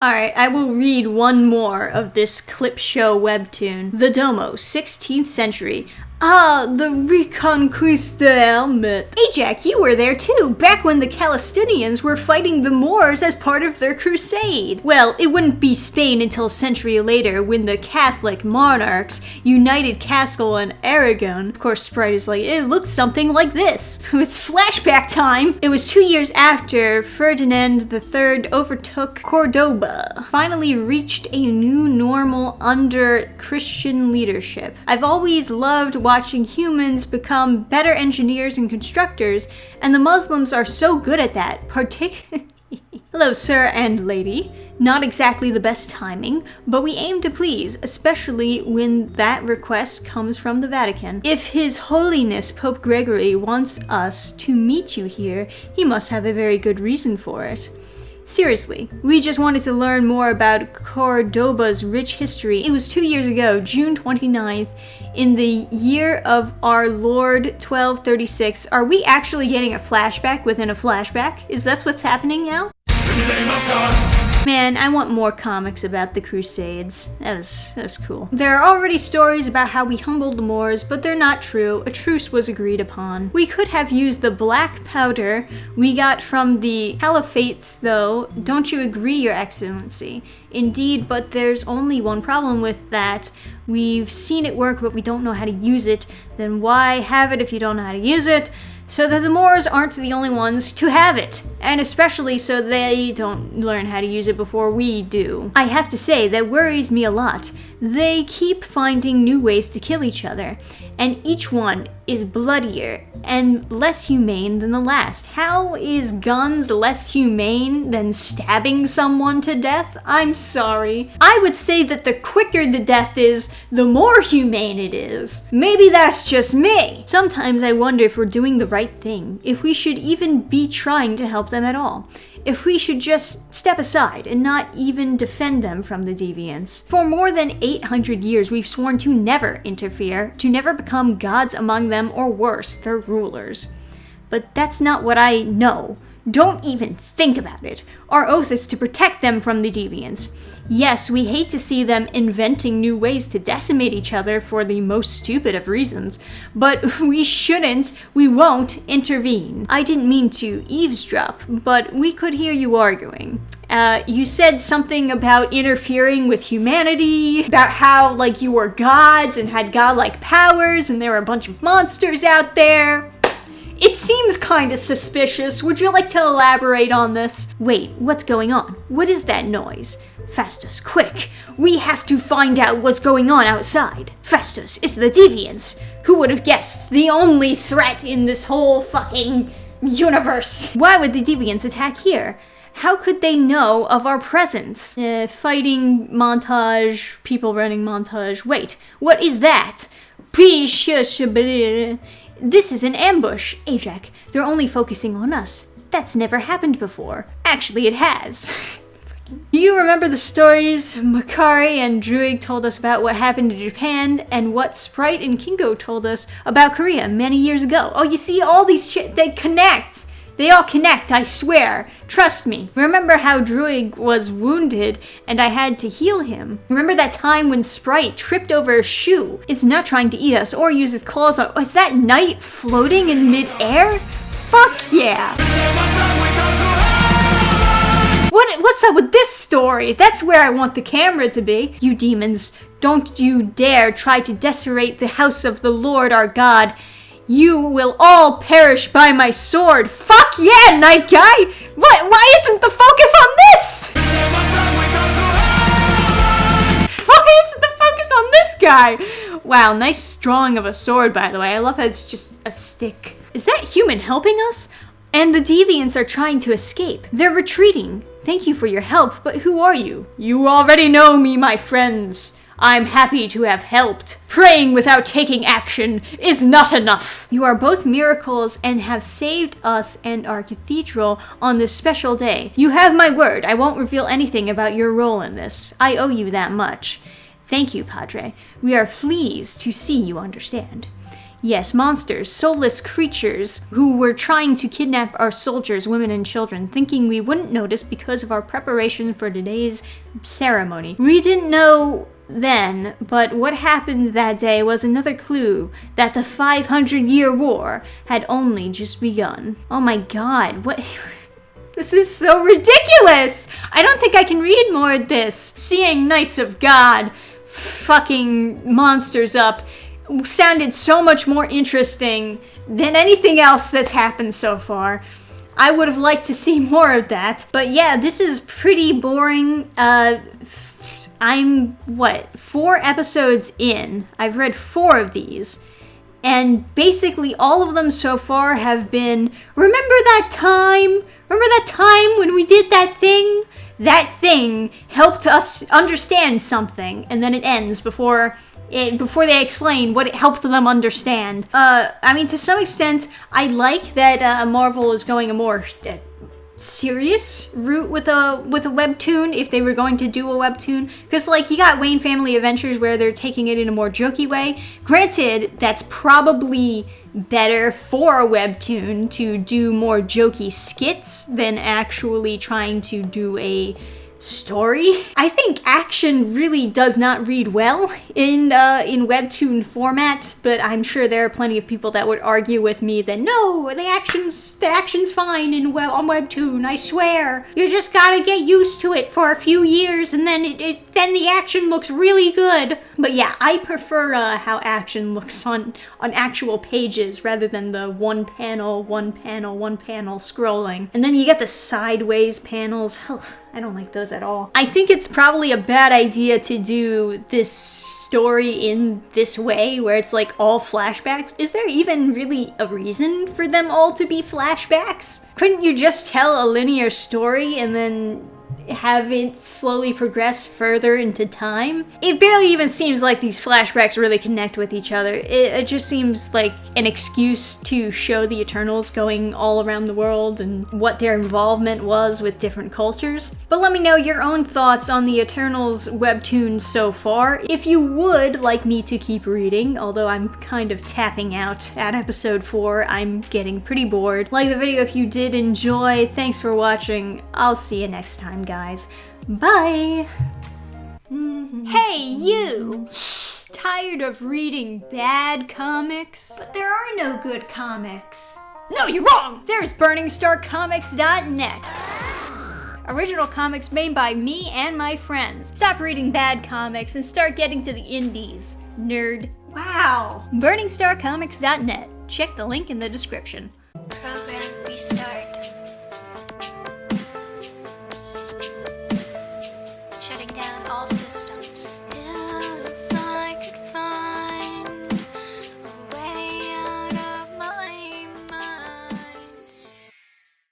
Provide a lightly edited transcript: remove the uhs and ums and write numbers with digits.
Alright, I will read one more of this clip show webtoon. The Domo, 16th century. Ah, the Reconquista helmet. Hey Jack, you were there too, back when the Palestinians were fighting the Moors as part of their crusade. Well, it wouldn't be Spain until a century later when the Catholic monarchs united Castile and Aragon. Of course, Sprite is like, it looks something like this. It's flashback time. It was 2 years after Ferdinand III overtook Cordoba, finally reached a new normal under Christian leadership. I've always loved watching humans become better engineers and constructors, and the Muslims are so good at that, Hello, sir and lady. Not exactly the best timing, but we aim to please, especially when that request comes from the Vatican. If His Holiness Pope Gregory wants us to meet you here, he must have a very good reason for it. Seriously, we just wanted to learn more about Cordoba's rich history. It was 2 years ago, June 29th, in the year of our Lord 1236. Are we actually getting a flashback within a flashback? Is that what's happening now? In the name of God. Man, I want more comics about the Crusades. That's cool. There are already stories about how we humbled the Moors, but they're not true. A truce was agreed upon. We could have used the black powder we got from the Caliphate, though. Don't you agree, Your Excellency? Indeed, but there's only one problem with that. We've seen it work, but we don't know how to use it. Then why have it if you don't know how to use it? So that the Moors aren't the only ones to have it, and especially so they don't learn how to use it before we do. I have to say, that worries me a lot. They keep finding new ways to kill each other, and each one is bloodier and less humane than the last. How is guns less humane than stabbing someone to death? I'm sorry. I would say that the quicker the death is, the more humane it is. Maybe that's just me. Sometimes I wonder if we're doing the right thing, if we should even be trying to help them at all. If we should just step aside and not even defend them from the deviants. For more than 800 years, we've sworn to never interfere, to never become gods among them, or worse, their rulers. But that's not what I know. Don't even think about it. Our oath is to protect them from the deviants. Yes, we hate to see them inventing new ways to decimate each other for the most stupid of reasons, but we won't intervene. I didn't mean to eavesdrop, but we could hear you arguing. You said something about interfering with humanity, about how, like, you were gods and had godlike powers and there were a bunch of monsters out there. It seems kinda suspicious. Would you like to elaborate on this? Wait, what's going on? What is that noise? Festus, quick! We have to find out what's going on outside. Festus, it's the deviants! Who would have guessed? The only threat in this whole fucking universe! Why would the deviants attack here? How could they know of our presence? Fighting montage, people running montage. Wait, what is that? This is an ambush, Ajak. They're only focusing on us. That's never happened before. Actually, it has. Do you remember the stories Makari and Druig told us about what happened in Japan, and what Sprite and Kingo told us about Korea many years ago? Oh, you see, all these they connect. They all connect, I swear. Trust me. Remember how Druig was wounded and I had to heal him? Remember that time when Sprite tripped over a shoe? It's not trying to eat us or use its claws on— is that knight floating in mid-air? Fuck yeah! What's up with this story? That's where I want the camera to be. You demons, don't you dare try to desecrate the house of the Lord our God. You will all perish by my sword. Fuck yeah, Night Guy! Why isn't the focus on this? Why isn't the focus on this guy? Wow, nice drawing of a sword, by the way. I love how it's just a stick. Is that human helping us? And the deviants are trying to escape. They're retreating. Thank you for your help, but who are you? You already know me, my friends. I'm happy to have helped. Praying without taking action is not enough. You are both miracles and have saved us and our cathedral on this special day. You have my word. I won't reveal anything about your role in this. I owe you that much. Thank you, Padre. We are pleased to see you understand. Yes, monsters, soulless creatures who were trying to kidnap our soldiers, women, and children, thinking we wouldn't notice because of our preparation for today's ceremony. We didn't know then, but what happened that day was another clue that the 500-year war had only just begun. Oh my god, what? This is so ridiculous! I don't think I can read more of this. Seeing Knights of God fucking monsters up sounded so much more interesting than anything else that's happened so far. I would have liked to see more of that. But yeah, this is pretty boring. I'm, 4 episodes in. I've read 4 of these. And basically all of them so far have been, remember that time? Remember that time when we did that thing? That thing helped us understand something. And then it ends before they explain what it helped them understand. I mean, to some extent, I like that Marvel is going a more serious route with a webtoon, if they were going to do a webtoon, because like you got Wayne Family Adventures where they're taking it in a more jokey way. Granted, that's probably better for a webtoon to do more jokey skits than actually trying to do a story. I think action really does not read well in webtoon format, but I'm sure there are plenty of people that would argue with me that no, the action's fine on webtoon. I swear, you just gotta get used to it for a few years, and then then the action looks really good. But yeah, I prefer how action looks on actual pages rather than the one panel scrolling, and then you get the sideways panels. I don't like those at all. I think it's probably a bad idea to do this story in this way, where it's like all flashbacks. Is there even really a reason for them all to be flashbacks? Couldn't you just tell a linear story and then have it slowly progress further into time? It barely even seems like these flashbacks really connect with each other. It just seems like an excuse to show the Eternals going all around the world and what their involvement was with different cultures. But let me know your own thoughts on the Eternals webtoon so far. If you would like me to keep reading, although I'm kind of tapping out at episode 4, I'm getting pretty bored. Like the video if you did enjoy. Thanks for watching. I'll see you next time, guys. Bye! Hey, you! Tired of reading bad comics? But there are no good comics. No, you're wrong! There's BurningstarComics.net. Original comics made by me and my friends. Stop reading bad comics and start getting to the indies, nerd. Wow! BurningstarComics.net. Check the link in the description. Program restart. Shutting down all systems.